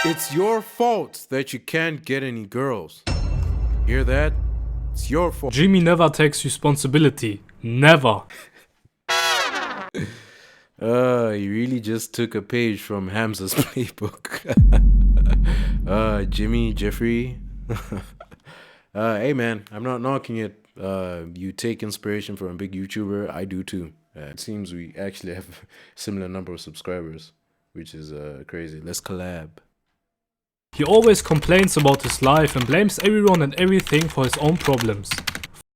It's your fault that you can't get any girls. Hear that? It's your fault. Jimmy never takes responsibility. Never. He really just took a page from Hamza's playbook. Jimmy, Jeffrey. Hey man, I'm not knocking it. You take inspiration from a big YouTuber. I do too. It seems we actually have a similar number of subscribers, which is crazy. Let's collab. He always complains about his life and blames everyone and everything for his own problems.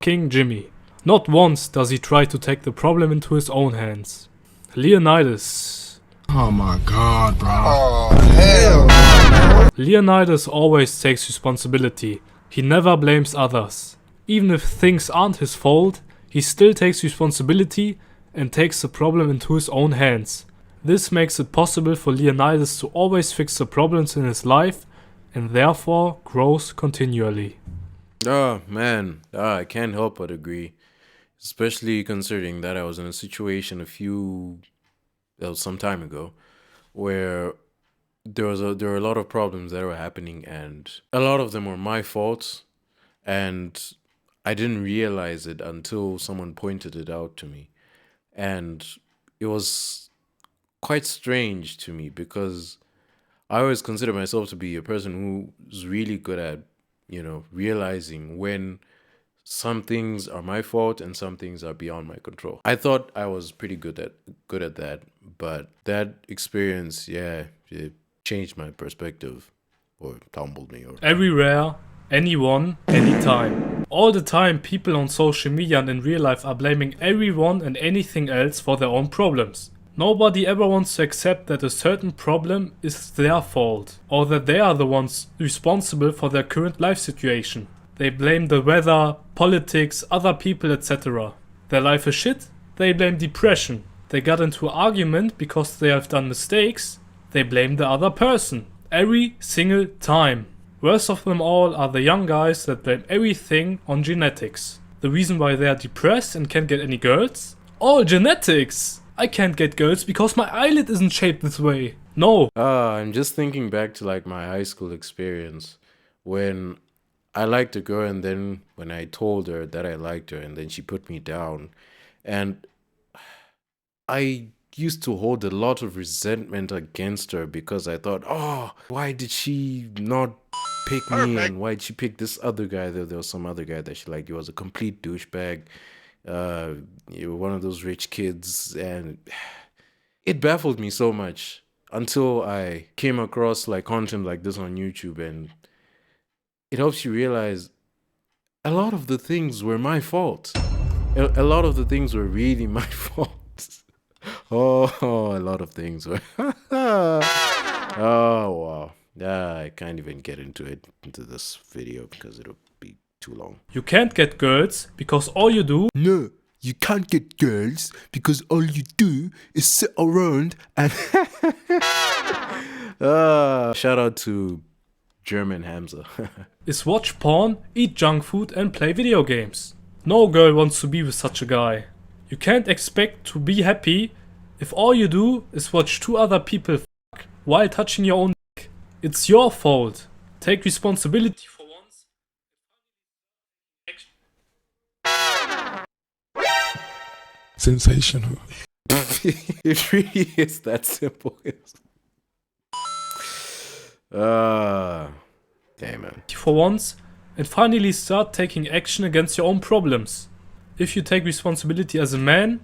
King Jimmy. Not once does he try to take the problem into his own hands. Leonidas. Oh my god, bro. Oh, hell no. Leonidas always takes responsibility. He never blames others. Even if things aren't his fault, he still takes responsibility and takes the problem into his own hands. This makes it possible for Leonidas to always fix the problems in his life and therefore grows continually. Oh man, I can't help but agree. Especially considering that I was in a situation some time ago where there were a lot of problems that were happening and a lot of them were my faults, and I didn't realize it until someone pointed it out to me. And it was quite strange to me because I always consider myself to be a person who's really good at, realizing when some things are my fault and some things are beyond my control. I thought I was pretty good at that, but that experience, it changed my perspective, or tumbled me. Everywhere, anyone, anytime. All the time, people on social media and in real life are blaming everyone and anything else for their own problems. Nobody ever wants to accept that a certain problem is their fault, or that they are the ones responsible for their current life situation. They blame the weather, politics, other people, etc. Their life is shit, they blame depression. They got into an argument because they have done mistakes, they blame the other person. Every single time. Worst of them all are the young guys that blame everything on genetics. The reason why they are depressed and can't get any girls? All genetics! I can't get girls because my eyelid isn't shaped this way. No. I'm just thinking back to my high school experience when I liked a girl, and then when I told her that I liked her, and then she put me down. And I used to hold a lot of resentment against her because I thought, why did she not pick me? And why did she pick this other guy? There was some other guy that she liked. He was a complete douchebag. You were one of those rich kids, and it baffled me so much until I came across content like this on YouTube, and it helps you realize a lot of the things were my fault. A lot of the things were really my fault. A lot of things were. Oh wow. I can't even get into this video because it'll be too long. You can't get girls because all you do. No, you can't get girls because all you do is sit around and shout out to German Hamza. Is watch porn, eat junk food and play video games. No girl wants to be with such a guy. You can't expect to be happy if all you do is watch two other people fuck while touching your own dick. It's your fault. Take responsibility for once. sensational. It really is that simple. Damn man. For once, and finally start taking action against your own problems. If you take responsibility as a man,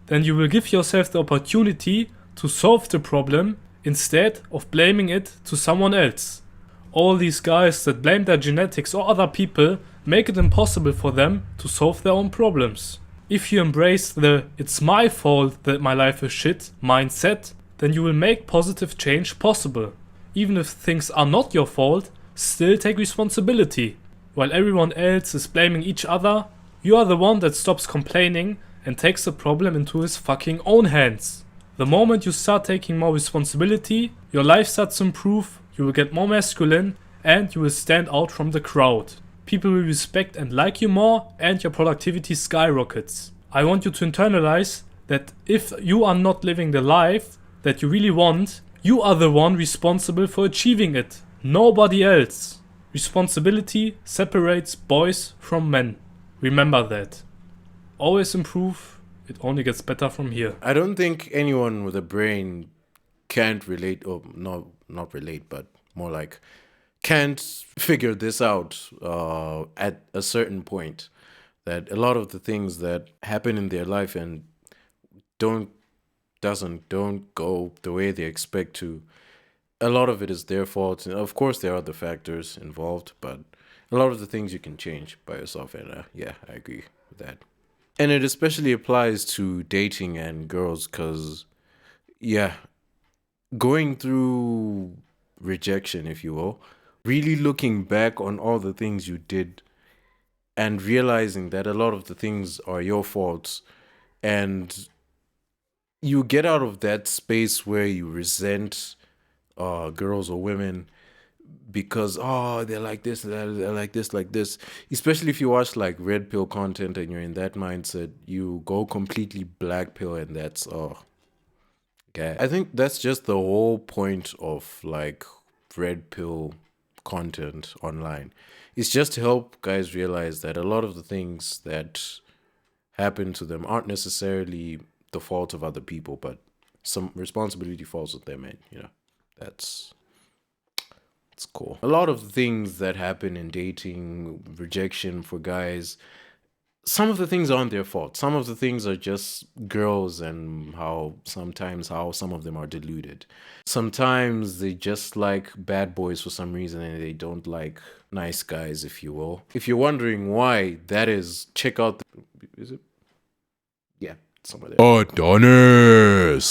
then you will give yourself the opportunity to solve the problem instead of blaming it to someone else. All these guys that blame their genetics or other people make it impossible for them to solve their own problems. If you embrace the "it's my fault that my life is shit" mindset, then you will make positive change possible. Even if things are not your fault, still take responsibility. While everyone else is blaming each other, you are the one that stops complaining and takes the problem into his fucking own hands. The moment you start taking more responsibility, your life starts to improve, you will get more masculine, and you will stand out from the crowd. People will respect and like you more, and your productivity skyrockets. I want you to internalize that if you are not living the life that you really want, You are the one responsible for achieving it, nobody else. Responsibility separates boys from men. Remember that. Always improve, it only gets better from here. I don't think anyone with a brain can't relate, or not relate, but more like can't figure this out at a certain point. That a lot of the things that happen in their life and don't go the way they expect to, a lot of it is their fault. And of course, there are other factors involved, but a lot of the things you can change by yourself. And yeah, I agree with that. And it especially applies to dating and girls because, yeah, going through rejection, if you will, really looking back on all the things you did and realizing that a lot of the things are your faults, and you get out of that space where you resent girls or women because they're like this, they're like this, especially if you watch like red pill content and you're in that mindset, you go completely black pill, and that's okay. I think that's just the whole point of like red pill content online. It's just to help guys realize that a lot of the things that happen to them aren't necessarily the fault of other people, but some responsibility falls on them, and that's it's cool. A lot of the things that happen in dating, rejection for guys, some of the things aren't their fault. Some of the things are just girls and how some of them are deluded. Sometimes they just like bad boys for some reason and they don't like nice guys, if you will. If you're wondering why that is, check out is it? Yeah, somewhere there. Adonis.